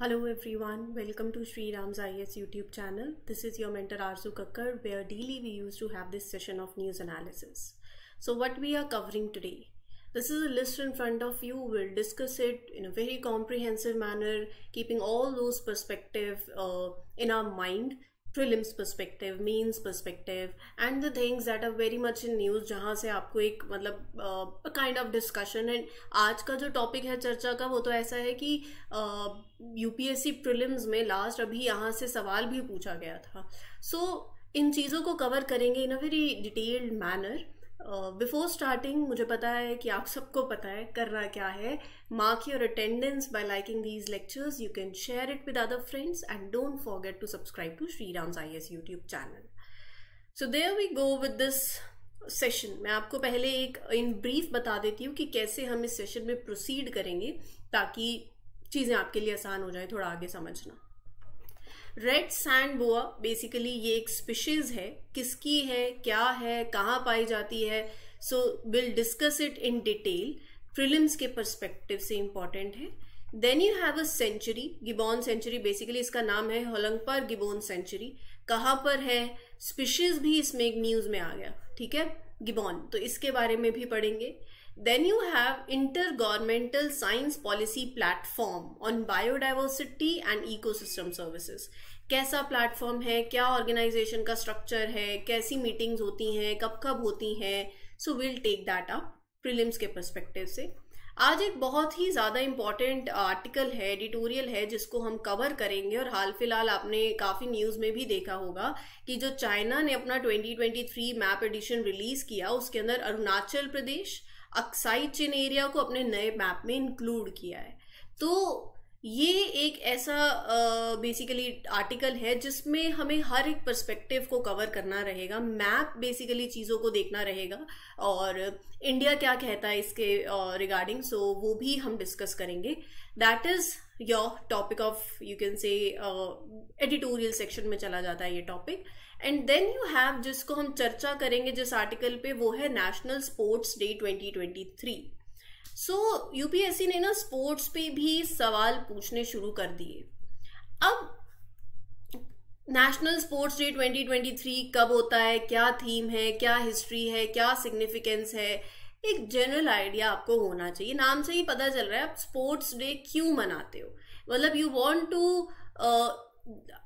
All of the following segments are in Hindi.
Hello everyone, welcome to Sri Ram's IS YouTube channel. This is your mentor Arzu Kakkar, where daily we used to have this session of news analysis. So what we are covering today? This is a list in front of you. We'll discuss it in a very comprehensive manner, keeping all those perspectives in our mind. Prelims perspective, means perspective, and the things that are very much in news, जहाँ से आपको एक मतलब a kind of discussion. and आज का जो टॉपिक है चर्चा का वो तो ऐसा है कि यूपीएससी प्रीलिम्स में लास्ट अभी यहाँ से सवाल भी पूछा गया था. सो इन चीज़ों को कवर करेंगे in a very detailed manner. Before starting मुझे पता है कि आप सबको पता है करना क्या है. Mark your attendance by liking these lectures. You can share it with other friends and don't forget to subscribe to Shri Ram's IAS YouTube channel. So there we go with this session. मैं आपको पहले एक इन ब्रीफ बता देती हूँ कि कैसे हम इस सेशन में प्रोसीड करेंगे ताकि चीज़ें आपके लिए आसान हो जाए थोड़ा आगे समझना. रेड सैंड बोआ बेसिकली ये एक स्पीशीज है. किसकी है, क्या है, कहाँ पाई जाती है, so will discuss it in detail. Prelims के पर्सपेक्टिव से इम्पॉर्टेंट है. Then you have a sanctuary, gibbon sanctuary. Basically इसका नाम है होलंगपर गिबॉन सेंचुरी. कहाँ पर है, स्पीशीज भी इसमें एक न्यूज में आ गया. ठीक है, गिबॉन, तो इसके बारे में भी पढ़ेंगे. Then you have Intergovernmental Science Policy Platform on Biodiversity and Ecosystem Services. कैसा प्लेटफॉर्म है, क्या ऑर्गेनाइजेशन का स्ट्रक्चर है, कैसी मीटिंग्स होती हैं, कब कब होती हैं. So will take that up prelims के पर्सपेक्टिव से. आज एक बहुत ही ज़्यादा इम्पॉर्टेंट आर्टिकल है, एडिटोरियल है, जिसको हम कवर करेंगे. और हाल फिलहाल आपने काफ़ी न्यूज़ में भी देखा होगा कि जो चाइना ने अपना 2023 मैप एडिशन रिलीज़ किया उसके अंदर अरुणाचल प्रदेश, अक्साई चिन एरिया को अपने नए मैप में इंक्लूड किया है. तो ये एक ऐसा बेसिकली आर्टिकल है जिसमें हमें हर एक पर्सपेक्टिव को कवर करना रहेगा. मैप बेसिकली चीज़ों को देखना रहेगा और इंडिया क्या कहता है इसके रिगार्डिंग, सो वो भी हम डिस्कस करेंगे. That is your topic of, you can say editorial section में चला जाता है ये topic. And then you have, जिसको हम चर्चा करेंगे जिस आर्टिकल पे, वो है नेशनल स्पोर्ट्स डे 2023. सो यूपीएससी ने ना स्पोर्ट्स पे भी सवाल पूछने शुरू कर दिए. अब नेशनल स्पोर्ट्स डे 2023 कब होता है, क्या थीम है, क्या हिस्ट्री है, क्या सिग्निफिकेंस है, एक जनरल आइडिया आपको होना चाहिए. नाम से ही पता चल रहा है आप स्पोर्ट्स डे क्यों मनाते हो. मतलब यू वांट टू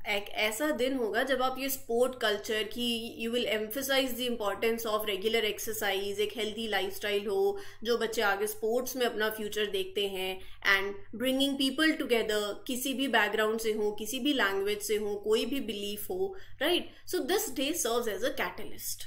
एक ऐसा दिन होगा जब आप ये स्पोर्ट कल्चर की, you will emphasize the importance of regular exercise, एक हेल्दी लाइफस्टाइल हो, जो बच्चे आगे स्पोर्ट्स में अपना फ्यूचर देखते हैं, एंड ब्रिंगिंग पीपल टुगेदर, किसी भी बैकग्राउंड से हो, किसी भी लैंग्वेज से हो, कोई भी बिलीफ हो, right. So this day serves as a catalyst.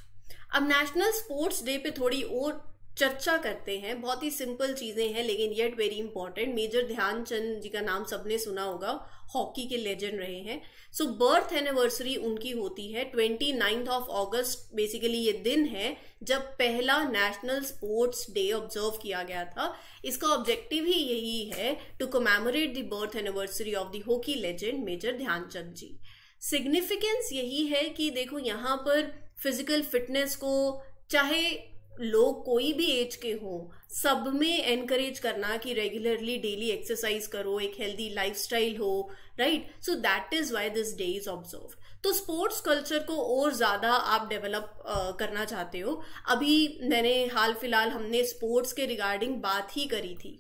अब नेशनल स्पोर्ट्स डे पे थोड़ी और चर्चा करते हैं. बहुत ही सिंपल चीज़ें हैं लेकिन yet very important. Major Dhyanchand ji का नाम सबने सुना होगा, हॉकी के लेजेंड रहे हैं. सो बर्थ एनिवर्सरी उनकी होती है 29 अगस्त. बेसिकली ये दिन है जब पहला नेशनल स्पोर्ट्स डे ऑब्जर्व किया गया था. इसका ऑब्जेक्टिव ही यही है, to commemorate the birth anniversary of the hockey legend major Dhyanchand ji. Significance यही है कि देखो यहाँ पर फिजिकल फिटनेस को, चाहे लोग कोई भी एज के हों, सब में एनकरेज करना कि रेगुलरली डेली एक्सरसाइज करो, एक हेल्दी लाइफस्टाइल हो, right. So that is why this day is observe. तो स्पोर्ट्स कल्चर को और ज़्यादा आप डेवलप करना चाहते हो. अभी मैंने हाल फिलहाल हमने स्पोर्ट्स के रिगार्डिंग बात ही करी थी.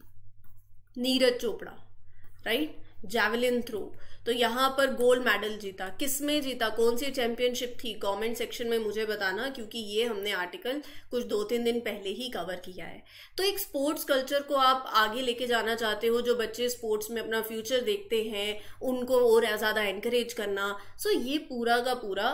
Neeraj Chopra, right, javelin throw, तो यहाँ पर गोल्ड मेडल जीता. किसमें जीता, कौन सी चैंपियनशिप थी, कमेंट सेक्शन में मुझे बताना, क्योंकि ये हमने आर्टिकल कुछ 2-3 दिन पहले ही कवर किया है. तो एक स्पोर्ट्स कल्चर को आप आगे लेके जाना चाहते हो, जो बच्चे स्पोर्ट्स में अपना फ्यूचर देखते हैं उनको और ज़्यादा एनकरेज करना. सो ये पूरा का पूरा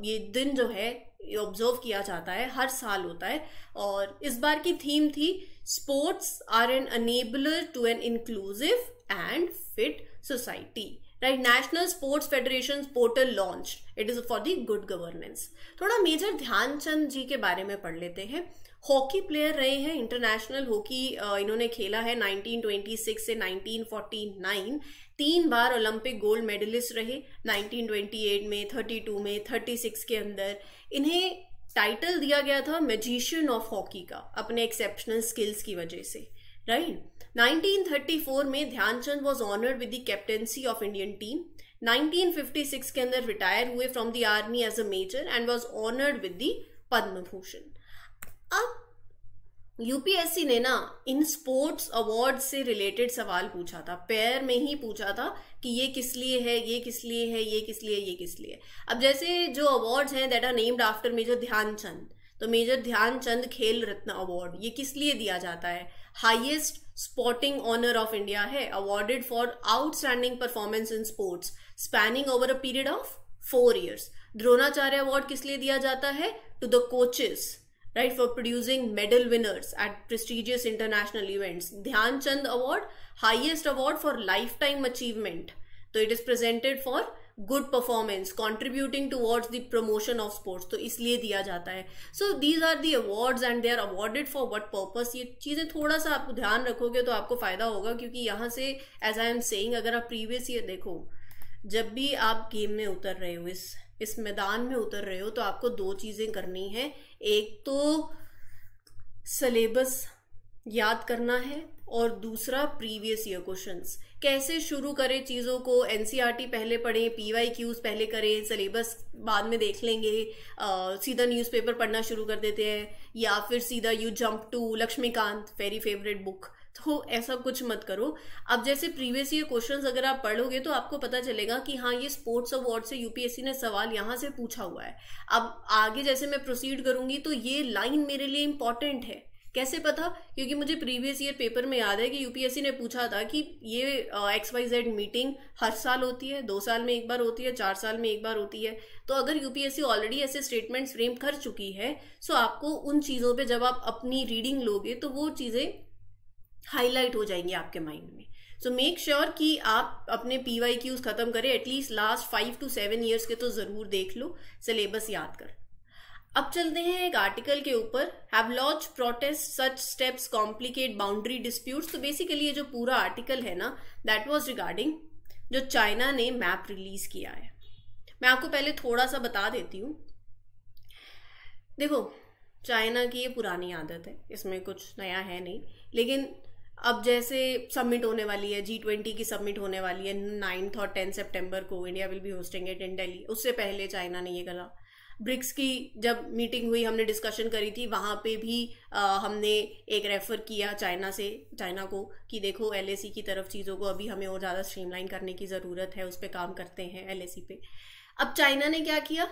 ये दिन जो है ऑब्जर्व किया जाता है, हर साल होता है. और इस बार की थीम थी sports are an enabler to an inclusive and fit society, right. National sports federation portal launch, it is for the good governance. थोड़ा मेजर ध्यानचंद जी के बारे में पढ़ लेते हैं. हॉकी प्लेयर रहे हैं, इंटरनेशनल हॉकी इन्होंने खेला है 1926 से 1949. 3 बार ओलंपिक गोल्ड मेडलिस्ट रहे, 1928 में, 32 में, 36 के अंदर. इन्हें टाइटल दिया गया था मैजिशियन ऑफ हॉकी का, अपने एक्सेप्शनल स्किल्स की वजह से, राइट। 1934 में Dhyan Chand was honoured with the captaincy of Indian team. 1956 के अंदर रिटायर हुए from the army as a major and was honoured with the Padma Bhushan. अब यूपीएससी ने ना इन स्पोर्ट्स अवार्ड से रिलेटेड सवाल पूछा था, पेयर में ही पूछा था कि ये किस लिए है, ये किस लिए है, ये किस लिए, ये किस लिए। अब जैसे जो अवार्ड्स हैं that are named after major Dhyanchand, तो मेजर ध्यानचंद खेल रत्न अवार्ड ये किस लिए दिया जाता है? Highest sporting honour of India है, awarded for outstanding performance in sports spanning over a period of 4 years। Dronacharya award किस लिए दिया जाता है? To the coaches, right, for producing medal winners at prestigious international events। Dhyan Chand award highest award for lifetime achievement, तो it is presented for good performance contributing towards the promotion of sports, तो इसलिए दिया जाता है। So these are the awards and they are awarded for what purpose। ये चीजें थोड़ा सा आप ध्यान रखोगे तो आपको फायदा होगा, क्योंकि यहाँ से as I am saying अगर आप प्रीवियस ईयर देखो, जब भी आप गेम में उतर रहे हो, इस मैदान में उतर रहे हो, तो आपको 2 चीजें करनी है। एक तो सिलेबस याद करना है और दूसरा प्रीवियस ईयर क्वेश्चंस। कैसे शुरू करें चीज़ों को? एनसीईआरटी पहले पढ़ें, पीवाईक्यूज पहले करें, सिलेबस बाद में देख लेंगे, सीधा न्यूज़पेपर पढ़ना शुरू कर देते हैं, या फिर सीधा you jump to Laxmikanth, very favourite book. तो ऐसा कुछ मत करो। अब जैसे प्रीवियस ईयर क्वेश्चंस अगर आप पढ़ोगे तो आपको पता चलेगा कि हाँ ये स्पोर्ट्स अवार्ड से यूपीएससी ने सवाल यहाँ से पूछा हुआ है। अब आगे जैसे मैं प्रोसीड करूंगी तो ये लाइन मेरे लिए इंपॉर्टेंट है। कैसे पता? क्योंकि मुझे प्रीवियस ईयर पेपर में याद है कि यूपीएससी ने पूछा था कि ये XYZ मीटिंग हर साल होती है, 2 साल में एक बार होती है, 4 साल में एक बार होती है। तो अगर यूपीएससी ऑलरेडी ऐसे स्टेटमेंट्स फ्रेम कर चुकी है, सो आपको उन चीज़ों पे जब आप अपनी रीडिंग लोगे तो वो चीज़ें हाईलाइट हो जाएंगी आपके माइंड में। सो मेक श्योर कि आप अपने पीवाईक्यूज खत्म करें, एटलीस्ट लास्ट 5 to 7 years के तो जरूर देख लो, सिलेबस याद कर। अब चलते हैं एक आर्टिकल के ऊपर, have launch protest such steps complicate boundary disputes. तो बेसिकली ये जो पूरा आर्टिकल है ना, दैट वाज रिगार्डिंग जो चाइना ने मैप रिलीज किया है। मैं आपको पहले थोड़ा सा बता देती हूँ। देखो, चाइना की ये पुरानी आदत है, इसमें कुछ नया है नहीं, लेकिन अब जैसे सबमिट होने वाली है, G20 की सबमिट होने वाली है 9 और 10 सितंबर को, India will be hosting it in Delhi. उससे पहले चाइना ने ये करा। ब्रिक्स की जब मीटिंग हुई, हमने डिस्कशन करी थी, वहाँ पे भी हमने एक रेफर किया चाइना को कि देखो LAC की तरफ चीज़ों को अभी हमें और ज़्यादा स्ट्रीमलाइन करने की ज़रूरत है, उस पर काम करते हैं LAC पे। अब चाइना ने क्या किया,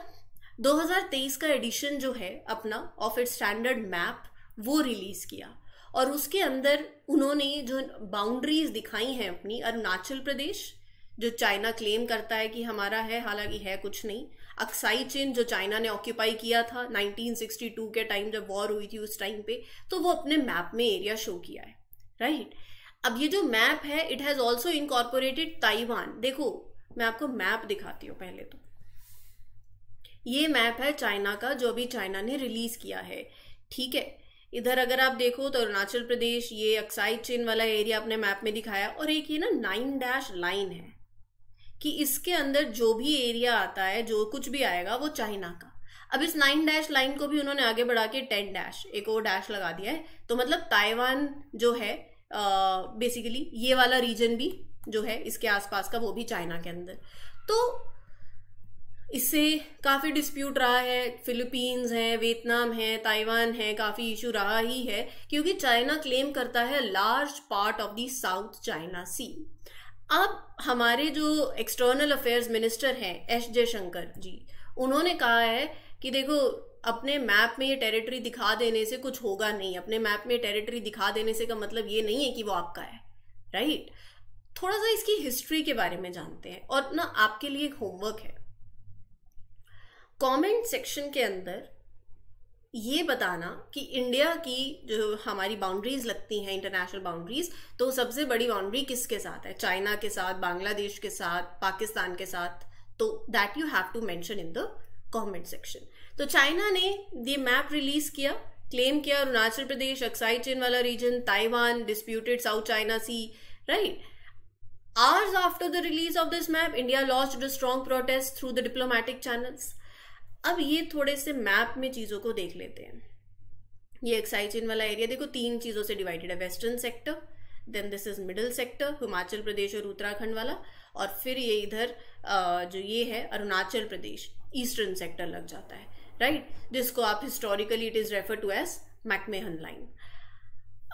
2023 का एडिशन जो है अपना ऑफ इट्स स्टैंडर्ड मैप वो रिलीज किया, और उसके अंदर उन्होंने जो बाउंड्रीज दिखाई हैं अपनी, अरुणाचल प्रदेश जो चाइना क्लेम करता है कि हमारा है, हालांकि है कुछ नहीं, अक्साई चिन जो चाइना ने ऑक्यूपाई किया था 1962 के टाइम जब वॉर हुई थी उस टाइम पे, तो वो अपने मैप में एरिया शो किया है, राइट। अब ये जो मैप है, it has also incorporated Taiwan. देखो मैं आपको मैप दिखाती हूँ पहले। तो ये मैप है चाइना का जो अभी चाइना ने रिलीज किया है, ठीक है। इधर अगर आप देखो तो अरुणाचल प्रदेश, ये अक्साई चिन वाला एरिया अपने मैप में दिखाया, और एक ये ना 9 लाइन है कि इसके अंदर जो भी एरिया आता है, जो कुछ भी आएगा वो चाइना का। अब इस 9 लाइन को भी उन्होंने आगे बढ़ा के 10 एक और डैश लगा दिया है, तो मतलब ताइवान जो है बेसिकली ये वाला रीजन भी जो है इसके आसपास का, वो भी चाइना के अंदर। तो इससे काफ़ी डिस्प्यूट रहा है, फिलीपींस है, वियतनाम है, ताइवान है, काफ़ी इशू रहा ही है, क्योंकि चाइना क्लेम करता है large part of the South China Sea. अब हमारे जो एक्सटर्नल अफेयर्स मिनिस्टर हैं एस जयशंकर जी, उन्होंने कहा है कि देखो अपने मैप में ये टेरिटरी दिखा देने से कुछ होगा नहीं, अपने मैप में टेरिटरी दिखा देने से का मतलब ये नहीं है कि वो आपका है, राइट। थोड़ा सा इसकी हिस्ट्री के बारे में जानते हैं, और ना आपके लिए एक होमवर्क है, कमेंट सेक्शन के अंदर ये बताना कि इंडिया की जो हमारी बाउंड्रीज लगती हैं, इंटरनेशनल बाउंड्रीज, तो सबसे बड़ी बाउंड्री किसके साथ है? चाइना के साथ, बांग्लादेश के साथ, पाकिस्तान के साथ। तो that you have to mention in the comment section. तो चाइना ने ये मैप रिलीज किया, क्लेम किया अरुणाचल प्रदेश, अक्साई चिन वाला region, Taiwan, disputed South China Sea, right. Hours after the release of this map, India launched a strong protest through the diplomatic channels. अब ये थोड़े से मैप में चीज़ों को देख लेते हैं। ये अक्साई चिन वाला एरिया देखो 3 चीज़ों से डिवाइडेड है, western sector, then this is middle sector, Himachal Pradesh और उत्तराखंड वाला, और फिर ये इधर जो ये है अरुणाचल प्रदेश, ईस्टर्न सेक्टर लग जाता है, राइट, जिसको आप historically it is refer to as McMahon line.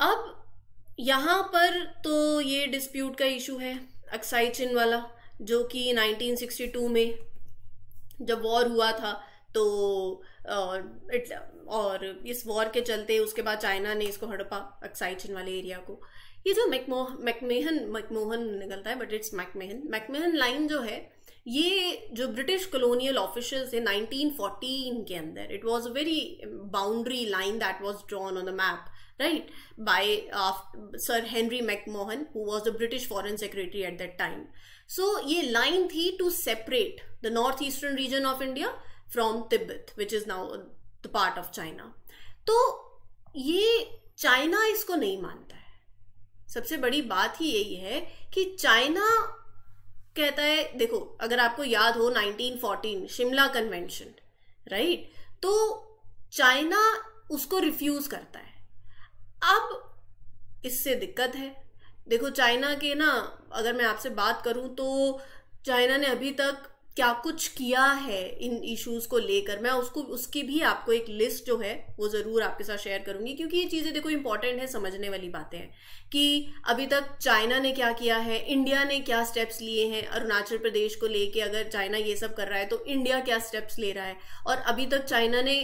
अब यहाँ पर तो ये डिस्प्यूट का इशू है अक्साई चिन वाला, जो कि 1962 में जब वॉर हुआ था, तो और इस वॉर के चलते उसके बाद चाइना ने इसको हड़पा अक्साई चिन वाले एरिया को। ये जो मैकमोहन निकलता है, बट इट्स मैकमेहन लाइन जो है, ये जो ब्रिटिश कॉलोनियल ऑफिशियल्स थे 1914 के अंदर, it was a very boundary line that was drawn on the map, right, by Sir Henry McMahon, who was the British Foreign Secretary at that time. So ये line थी to separate the northeastern region of India from Tibet, which is now the part of China. तो ये चाइना इसको नहीं मानता है। सबसे बड़ी बात ही यही है कि चाइना कहता है, देखो अगर आपको याद हो 1914 शिमला कन्वेंशन, राइट, तो चाइना उसको रिफ्यूज करता है। अब इससे दिक्कत है, देखो चाइना के ना, अगर मैं आपसे बात करूं तो चाइना ने अभी तक क्या कुछ किया है इन इश्यूज को लेकर, मैं उसकी भी आपको एक लिस्ट जो है वो जरूर आपके साथ शेयर करूंगी, क्योंकि ये चीजें देखो इंपॉर्टेंट है, समझने वाली बातें हैं कि अभी तक चाइना ने क्या किया है, इंडिया ने क्या स्टेप्स लिए हैं अरुणाचल प्रदेश को लेके। अगर चाइना ये सब कर रहा है तो इंडिया क्या स्टेप्स ले रहा है, और अभी तक चाइना ने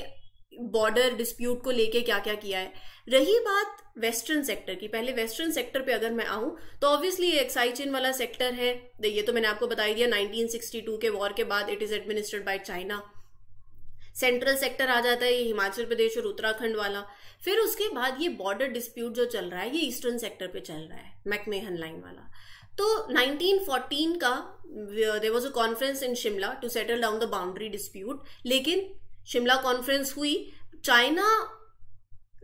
बॉर्डर डिस्प्यूट को लेके क्या क्या किया है। रही बात वेस्टर्न सेक्टर की, पहले वेस्टर्न सेक्टर पे अगर मैं आऊं तो ऑब्वियसली एक्साई चिन वाला सेक्टर है, ये तो मैंने आपको बता ही दिया, 1962 के वॉर के बाद it is administered by China. Central sector आ जाता है ये हिमाचल प्रदेश और उत्तराखंड वाला। फिर उसके बाद ये बॉर्डर डिस्प्यूट जो चल रहा है ये ईस्टर्न सेक्टर पे चल रहा है, मैकमेहन लाइन वाला। तो 1914 का there was a conference in Shimla to settle down the boundary dispute, लेकिन शिमला कॉन्फ्रेंस हुई, चाइना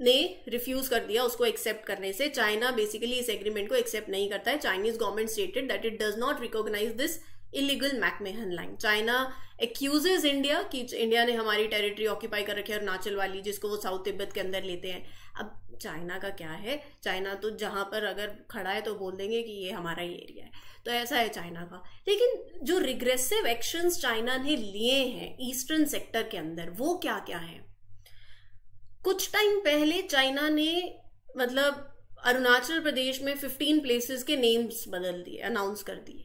ने रिफ्यूज कर दिया उसको एक्सेप्ट करने से। चाइना बेसिकली इस एग्रीमेंट को एक्सेप्ट नहीं करता है। Chinese government stated that it does not recognise this illegal McMahon line. China accuses India कि इंडिया ने हमारी टेरिटरी ऑक्यूपाई कर रखी है अरुणाचल वाली, जिसको वो साउथ तिब्बत के अंदर लेते हैं। अब चाइना का क्या है, चाइना तो जहां पर अगर खड़ा है तो बोल देंगे कि ये हमारा ही एरिया है, तो ऐसा है चाइना का। लेकिन जो रिग्रेसिव एक्शंस चाइना ने लिए हैं ईस्टर्न सेक्टर के अंदर वो क्या क्या है। कुछ टाइम पहले चाइना ने मतलब अरुणाचल प्रदेश में 15 प्लेसेस के नेम्स बदल दिए, अनाउंस कर दिए,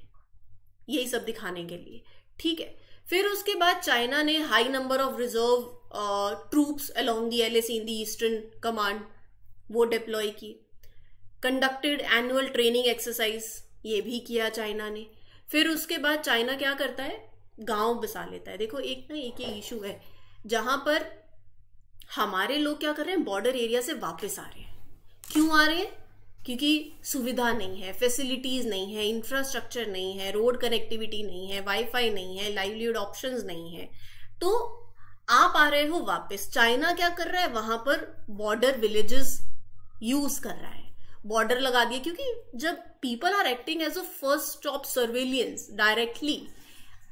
यही सब दिखाने के लिए, ठीक है। फिर उसके बाद चाइना ने high number of reserve troops along the LAC in the eastern command वो डिप्लॉय की। कंडक्टेड एनुअल ट्रेनिंग एक्सरसाइज ये भी किया चाइना ने। फिर उसके बाद चाइना क्या करता है, गांव बसा लेता है। देखो एक ये इशू है जहां पर हमारे लोग क्या कर रहे हैं, बॉर्डर एरिया से वापस आ रहे हैं। क्यों आ रहे हैं? क्योंकि सुविधा नहीं है, फैसिलिटीज नहीं है, इंफ्रास्ट्रक्चर नहीं है, रोड कनेक्टिविटी नहीं है, वाईफाई नहीं है, लाइवलीहुड ऑप्शंस नहीं है, तो आप आ रहे हो वापस। चाइना क्या कर रहा है, वहां पर बॉर्डर विलेजेस यूज कर रहा है, बॉर्डर लगा दिया, क्योंकि जब people are acting as a first stop surveillance directly.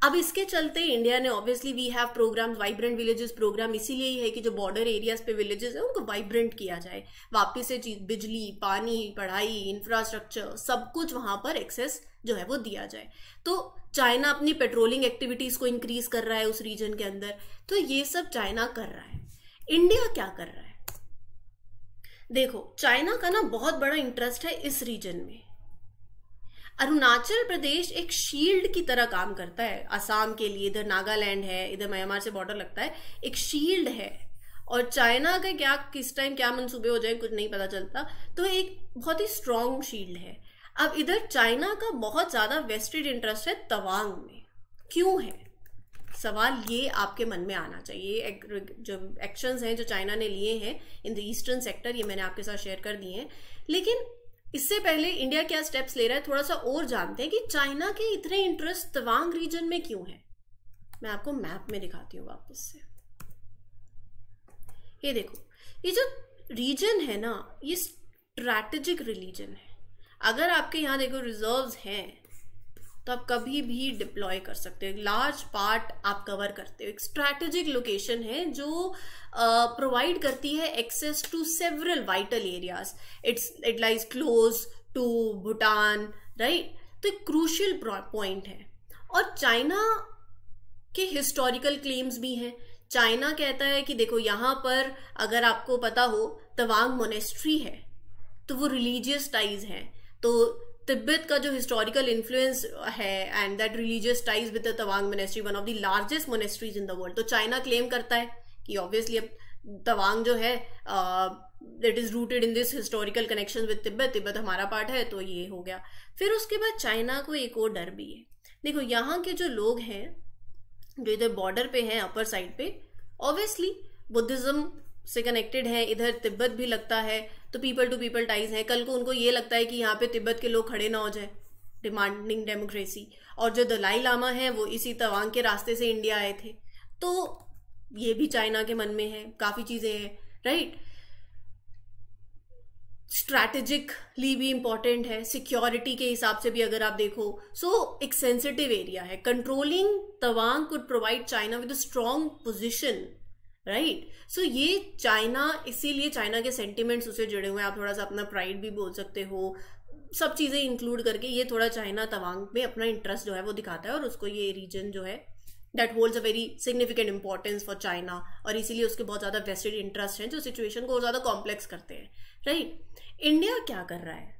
अब इसके चलते इंडिया ने obviously we have program, vibrant villages program इसीलिए ही है कि जो बॉर्डर एरियाज पे विलेजेस है उनको वाइब्रेंट किया जाए, वापस से चीज, बिजली, पानी, पढ़ाई, इंफ्रास्ट्रक्चर, सब कुछ वहां पर एक्सेस जो है वो दिया जाए। तो चाइना अपनी पेट्रोलिंग एक्टिविटीज को इंक्रीज कर रहा है उस रीजन के अंदर, तो ये सब चाइना कर रहा है। इंडिया क्या कर रहा है, देखो चाइना का ना बहुत बड़ा इंटरेस्ट है इस रीजन में। अरुणाचल प्रदेश एक शील्ड की तरह काम करता है असम के लिए, इधर नागालैंड है, इधर म्यांमार से बॉर्डर लगता है, एक शील्ड है। और चाइना के क्या किस टाइम क्या मंसूबे हो जाए कुछ नहीं पता चलता, तो एक बहुत ही स्ट्रॉन्ग शील्ड है। अब इधर चाइना का बहुत ज्यादा वेस्टेड इंटरेस्ट है तवांग में। क्यों है, सवाल ये आपके मन में आना चाहिए। जो एक्शंस हैं जो चाइना ने लिए हैं इन द ईस्टर्न सेक्टर, ये मैंने आपके साथ शेयर कर दिए हैं। लेकिन इससे पहले इंडिया क्या स्टेप्स ले रहा है थोड़ा सा और जानते हैं कि चाइना के इतने इंटरेस्ट तवांग रीजन में क्यों है। मैं आपको मैप में दिखाती हूँ वापस से। ये देखो, ये जो रीजन है ना, ये स्ट्रैटेजिक रीजन है। अगर आपके यहाँ देखो रिजर्व्स हैं तो आप कभी भी डिप्लॉय कर सकते हो, लार्ज पार्ट आप कवर करते हो। एक स्ट्रैटेजिक लोकेशन है जो प्रोवाइड करती है access to several vital areas. It lies close to Bhutan, right. तो एक क्रूशियल पॉइंट है। और चाइना के हिस्टोरिकल क्लेम्स भी हैं। चाइना कहता है कि देखो यहाँ पर अगर आपको पता हो तवांग मोनेस्ट्री है तो वो रिलीजियस टाइज है, तो तिब्बत का जो हिस्टोरिकल इन्फ्लुएंस है and that religious ties with the Tawang monastery, one of the largest monasteries in the world. तो चाइना क्लेम करता है कि ऑब्वियसली अब तवांग जो है it is rooted in this historical connection with Tibet, Tibet हमारा पार्ट है, तो ये हो गया। फिर उसके बाद चाइना को एक और डर भी है। देखो यहाँ के जो लोग हैं जो इधर बॉर्डर पे हैं अपर साइड पे, ऑब्वियसली बुद्धिज्म से कनेक्टेड है, इधर तिब्बत भी लगता है, तो पीपल टू पीपल टाइज है। कल को उनको ये लगता है कि यहाँ पे तिब्बत के लोग खड़े ना हो जाए डिमांडिंग डेमोक्रेसी, और जो दलाई लामा है वो इसी तवांग के रास्ते से इंडिया आए थे, तो ये भी चाइना के मन में है, काफी चीजें हैं, राइट। स्ट्रैटेजिकली भी इंपॉर्टेंट है, सिक्योरिटी के हिसाब से भी अगर आप देखो, सो एक सेंसिटिव एरिया है। Controlling Tawang could provide China with a strong position, right. So ये चाइना, इसीलिए चाइना के सेंटिमेंट्स उससे जुड़े हुए हैं। आप थोड़ा सा अपना प्राइड भी बोल सकते हो, सब चीजें इंक्लूड करके ये थोड़ा चाइना तवांग में अपना इंटरेस्ट जो है वो दिखाता है, और उसको ये रीजन जो है that holds a very significant importance for China, और इसीलिए उसके बहुत ज्यादा वेस्टेड इंटरेस्ट हैं जो सिचुएशन को और ज्यादा कॉम्प्लेक्स करते हैं, राइट। इंडिया क्या कर रहा है,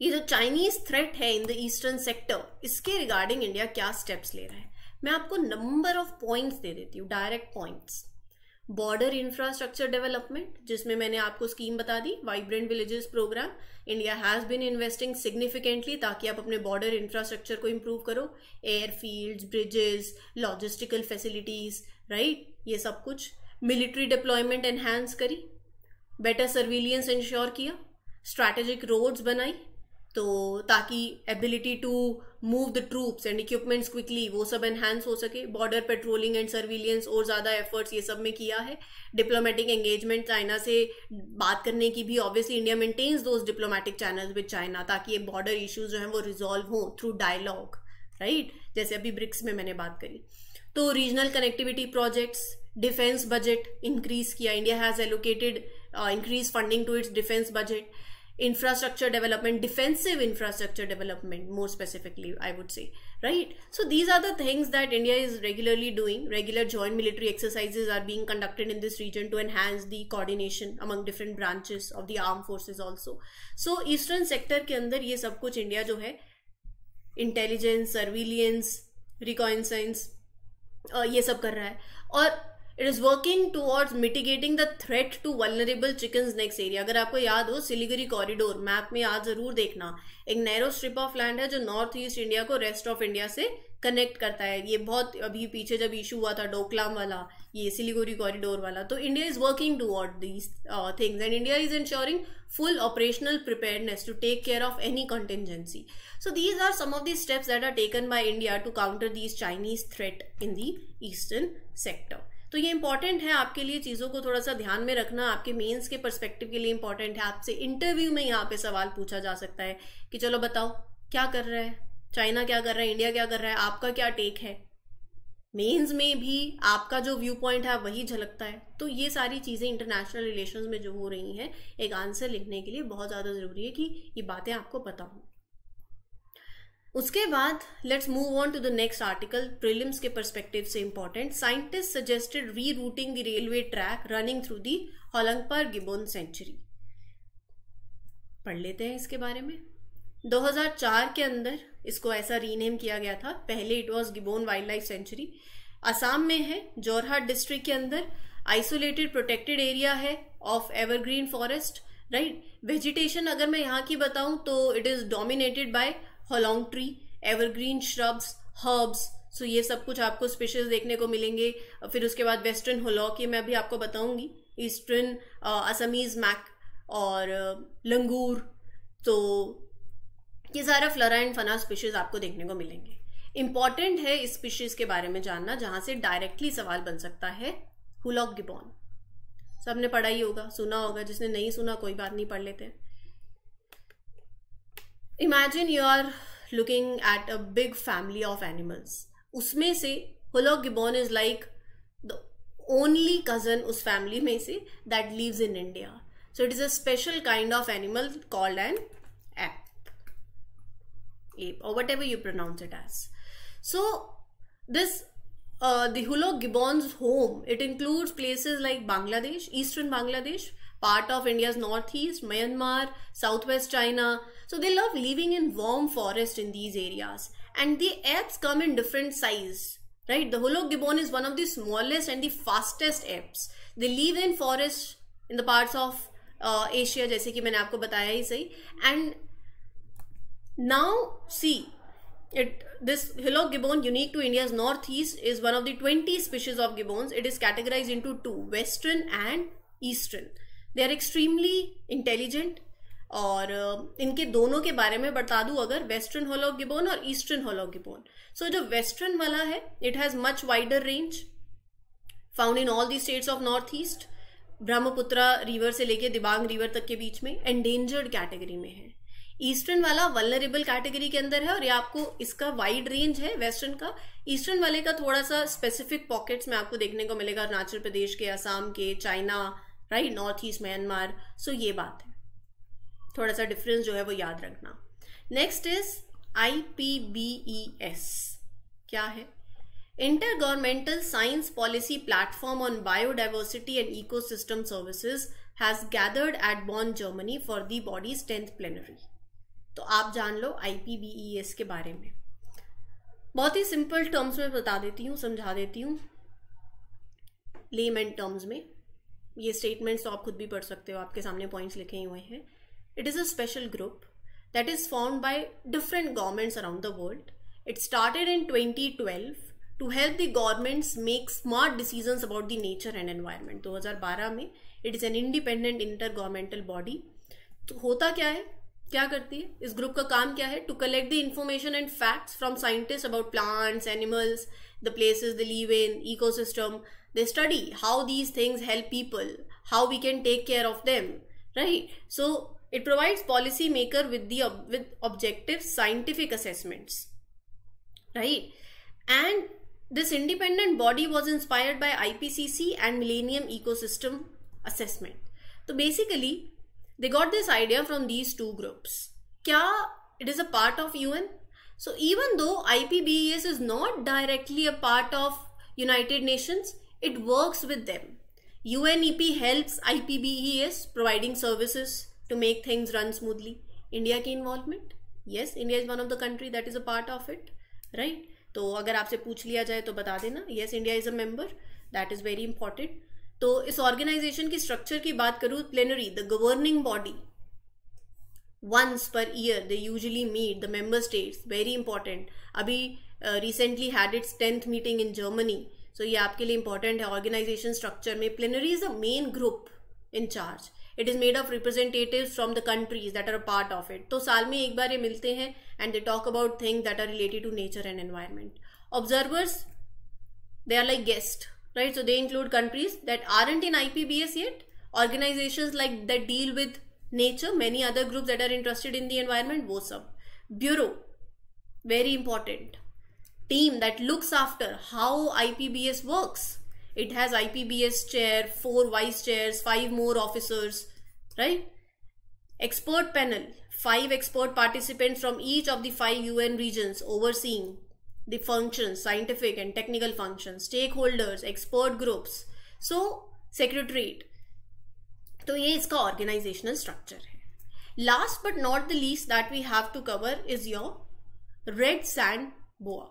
ये जो चाइनीज थ्रेट है इन द ईस्टर्न सेक्टर, इसके रिगार्डिंग इंडिया क्या स्टेप्स ले रहा है। मैं आपको नंबर ऑफ पॉइंट्स दे देती हूँ, direct points. Border infrastructure development, जिसमें मैंने आपको स्कीम बता दी, vibrant villages programme. India has been investing significantly ताकि आप अपने बॉर्डर इंफ्रास्ट्रक्चर को इम्प्रूव करो, airfields, bridges, logistical facilities, right, ये सब कुछ। मिलिट्री डिप्लॉयमेंट एनहांस करी, बेटर सर्विलियंस इंश्योर किया, स्ट्रैटेजिक रोड्स बनाई, तो ताकि ability to move the troops and equipments quickly वो सब एनहांस हो सके। बॉर्डर पेट्रोलिंग एंड सर्विलियंस और ज़्यादा एफर्ट्स ये सब में किया है। डिप्लोमेटिक एंगेजमेंट, चाइना से बात करने की भी obviously India maintains those diplomatic channels with China, ताकि ये बॉर्डर इश्यूज जो हैं वो रिजॉल्व हो थ्रू डायलॉग, राइट, जैसे अभी ब्रिक्स में मैंने बात करी। तो regional connectivity projects, defence budget increase किया, India has allocated increase funding to its defence budget. Infrastructure development, defensive infrastructure development more specifically, I would say, right? So these are the things that India is regularly doing. Regular joint military exercises are being conducted in this region to enhance the coordination among different branches of the armed forces also. So eastern sector के अंदर ये सब कुछ इंडिया जो है इंटेलिजेंस, सर्विलियंस, रिकॉइंसाइंस ये सब कर रहा है, और it is working towards mitigating the threat to vulnerable chicken's neck area. अगर आपको याद हो सिलीगुड़ी कॉरिडोर, मैप में याद जरूर देखना, एक नैरो स्ट्रिप ऑफ लैंड है जो नॉर्थ ईस्ट इंडिया को रेस्ट ऑफ इंडिया से कनेक्ट करता है। ये बहुत अभी पीछे जब इशू हुआ था डोकलाम वाला, ये सिलीगुड़ी कॉरिडोर वाला, तो India is working toward these things and India is ensuring full operational preparedness to take care of any contingency. So these are some of the steps that are taken by India to counter these Chinese threat in the eastern sector. तो ये इंपॉर्टेंट है आपके लिए, चीज़ों को थोड़ा सा ध्यान में रखना, आपके मेंस के पर्सपेक्टिव के लिए इंपॉर्टेंट है। आपसे इंटरव्यू में यहाँ पे सवाल पूछा जा सकता है कि चलो बताओ क्या कर रहा है चाइना, क्या कर रहा है इंडिया, क्या कर रहा है, आपका क्या टेक है। मेंस में भी आपका जो व्यू पॉइंट है वही झलकता है। तो ये सारी चीज़ें इंटरनेशनल रिलेशंस में जो हो रही हैं, एक आंसर लिखने के लिए बहुत ज़्यादा ज़रूरी है कि ये बातें आपको पता हों। उसके बाद let's move on to the next article, prelims के पर्सपेक्टिव से important. Scientist suggested rerouting the railway track running through the Hollongapar gibbon sanctuary. पढ़ लेते हैं इसके बारे में। 2004 के अंदर इसको ऐसा रीनेम किया गया था, पहले it was gibbon wildlife sanctuary. Assam में है, जोरहाट डिस्ट्रिक्ट के अंदर, आइसोलेटेड प्रोटेक्टेड एरिया है of evergreen forest, right. Vegetation अगर मैं यहाँ की बताऊं तो it is dominated by hollong tree, evergreen shrubs, herbs, so ये सब कुछ आपको स्पीशीज देखने को मिलेंगे। फिर उसके बाद वेस्टर्न होलॉक, ये मैं अभी आपको बताऊंगी, ईस्टर्न असमीज मैक और लंगूर, तो ये सारा फ्लोरा एंड फना स्पीशीज आपको देखने को मिलेंगे। इंपॉर्टेंट है इस स्पीशीज के बारे में जानना, जहां से डायरेक्टली सवाल बन सकता है। हुलॉक गिबॉन सबने पढ़ा ही होगा, सुना होगा, जिसने नहीं सुना कोई बात नहीं, पढ़ लेते हैं। Imagine you are looking at a big family of animals, उसमें से hoolock gibbon is like the only cousin उस फैमिली में से that lives in India. So it is a special kind of animal called an ape, or whatever you pronounce it as. So this the Hulot gibbon's home, it includes places like Bangladesh, eastern Bangladesh, part of India's northeast, Myanmar, southwest China. So they love living in warm forest in these areas. And the apes come in different size, right? The Hulot gibbon is one of the smallest and the fastest apes. They live in forests in the parts of Asia, जैसे कि मैंने आपको बताया ही सही. And now see, this Hulot gibbon, unique to India's northeast, is one of the 20 species of gibbons. It is categorized into two, western and eastern. They are extremely intelligent. और इनके दोनों के बारे में बता दूं अगर, वेस्टर्न Hulot gibbon और ईस्टर्न Hulot gibbon. सो जो वेस्टर्न वाला है, it has much wider range, found in all the states of north east, Brahmaputra river से लेके दिबांग रिवर तक के बीच में, एंडेंजर्ड कैटेगरी में है. ईस्टर्न वाला वल्नरेबल कैटेगरी के अंदर है, और ये आपको इसका वाइड रेंज है वेस्टर्न का. ईस्टर्न वाले का थोड़ा सा स्पेसिफिक पॉकेट्स में आपको देखने को मिलेगा, अरुणाचल प्रदेश के, असम के, China, right, north east, Myanmar. So ये बात है, थोड़ा सा डिफरेंस जो है वो याद रखना. Next is IPBES. क्या है? Intergovernmental science policy platform on biodiversity and ecosystem services has gathered at Bonn, Germany for the bodies 10th plenary. तो आप जान लो IPBES के बारे में. बहुत ही सिंपल टर्म्स में बता देती हूँ, समझा देती हूँ, लेमैन टर्म्स में. ये स्टेटमेंट्स तो आप खुद भी पढ़ सकते हो, आपके सामने पॉइंट्स लिखे हुए हैं. It is a special group that is formed by different governments around the world. It started in 2012 to help the governments make smart decisions about the nature and environment. 2012 में it is an independent intergovernmental body. तो होता क्या है, क्या करती है इस ग्रुप का काम क्या है? To collect the information and facts from scientists about plants, animals, the places they live in, ecosystem. They study how these things help people, how we can take care of them, right? So it provides policymaker with objective scientific assessments, right? And this independent body was inspired by IPCC and Millennium Ecosystem Assessment. So basically, they got this idea from these two groups. Kya it is a part of UN? So even though IPBES is not directly a part of United Nations, it works with them. UNEP helps IPBES providing services to make things run smoothly. India की involvement? Yes, India is one of the country that is a part of it, right? तो अगर आपसे पूछ लिया जाए तो बता देना, yes, India is a member. That is very important. तो इस ऑर्गेनाइजेशन की स्ट्रक्चर की बात करूँ, plenary, the governing body, once per year they usually meet, the member states, very important. अभी recently had its 10th meeting in Germany. So ये आपके लिए important है. ऑर्गेनाइजेशन स्ट्रक्चर में plenary is the main group in charge. It is made of representatives from the countries that are a part of it. तो साल में एक बार ये मिलते हैं and they talk about things that are related to nature and environment. Observers, they are like guests, right? So they include countries that aren't in IPBES yet, organizations like that deal with nature, many other groups that are interested in the environment, वो सब. Bureau, very important. Team that looks after how IPBES works. It has IPBES chair, 4 vice chairs, 5 more officers, right? Expert panel, 5 expert participants from each of the 5 UN regions overseeing the functions, scientific and technical functions, stakeholders, expert groups. So, secretariat. तो ये इसका organizational structure है. Last but not the least that we have to cover is your red sand boa.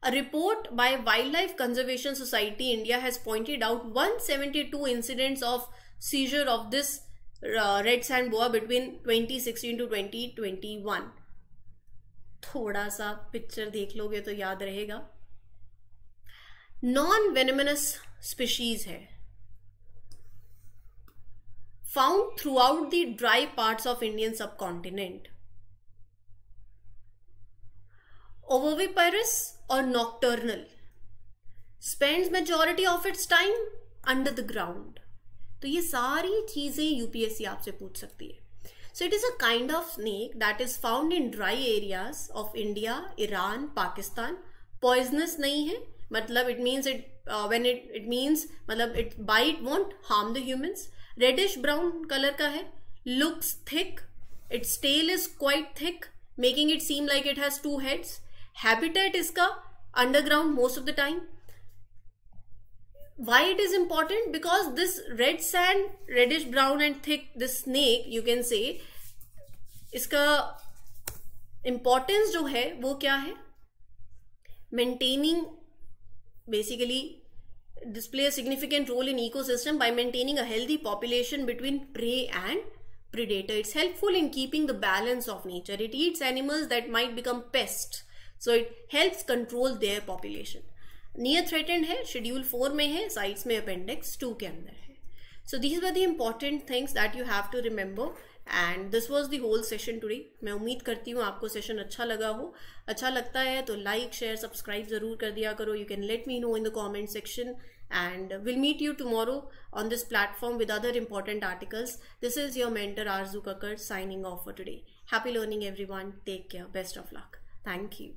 A report by Wildlife Conservation Society India has pointed out 172 incidents of seizure of this red sand boa between 2016 to 2021. थोड़ा सा पिक्चर देख लोगे तो याद रहेगा. नॉन वेनेमनस स्पीशीज है, found through out the dry parts of Indian subcontinent. Oviparous or nocturnal, spends majority of its time under the ground. तो ये सारी चीजें यूपीएससी आपसे पूछ सकती है. So it is a kind of snake that is found in dry areas of India, Iran, Pakistan. Poisonous नहीं है, मतलब it means मतलब it bite won't harm the humans. Reddish brown color का है, looks thick, its tail is quite thick, making it seem like it has 2 heads. Habitat इसका underground most of the time. Why it is important? Because this red sand, reddish brown and thick, this snake you can say, इसका importance जो है वो क्या है? Maintaining, basically display a significant role in ecosystem by maintaining a healthy population between prey and predator. It's helpful in keeping the balance of nature. It eats animals that might become pests, so it helps control their population. Near threatened है, schedule 4 में है, sites में appendix 2 के अंदर है. So these were the important things that you have to remember. And this was the whole session today. मैं उम्मीद करती हूँ आपको सेशन अच्छा लगा हो. अच्छा लगता है तो लाइक शेयर सब्सक्राइब ज़रूर कर दिया करो. You can let me know in the comment section, and we'll meet you tomorrow on this platform with other important articles. This is your mentor Arzu Kakkar signing off for today. Happy learning everyone. Take care. Best of luck. Thank you.